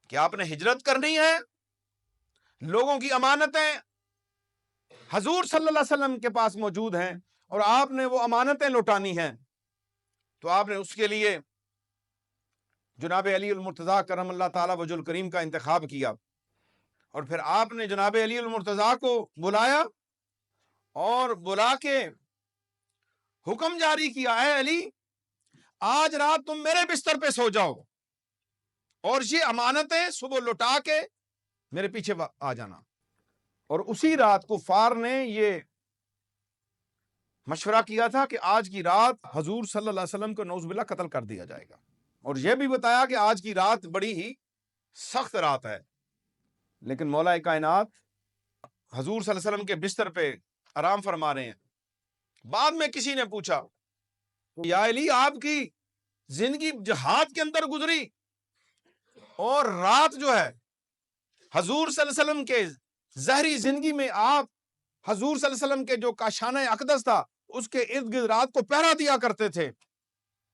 کہ آپ نے ہجرت کرنی ہے، لوگوں کی امانتیں حضور صلی اللہ علیہ وسلم کے پاس موجود ہیں اور آپ نے وہ امانتیں لوٹانی ہیں، تو آپ نے اس کے لیے جناب علی المرتضیٰ کرم اللہ تعالیٰ وجہ الکریم کا انتخاب کیا، اور پھر آپ نے جناب علی المرتضیٰ کو بلایا اور بلا کے حکم جاری کیا، اے علی آج رات تم میرے بستر پہ سو جاؤ اور یہ امانتیں صبح لوٹا کے میرے پیچھے آ جانا۔ اور اسی رات کفار نے یہ مشورہ کیا تھا کہ آج کی رات حضور صلی اللہ علیہ وسلم کو نعوذ باللہ قتل کر دیا جائے گا، اور یہ بھی بتایا کہ آج کی رات بڑی ہی سخت رات ہے۔ لیکن مولا کائنات حضور صلی اللہ علیہ وسلم کے بستر پہ آرام فرما رہے ہیں۔ بعد میں کسی نے پوچھا، یا علی آپ کی زندگی جہاد کے اندر گزری اور رات جو ہے حضور صلی اللہ علیہ وسلم کے ظاہری زندگی میں آپ حضور صلی اللہ علیہ وسلم کے جو کاشانہ اقدس تھا اس کے ارد گرد رات کو پہرا دیا کرتے تھے،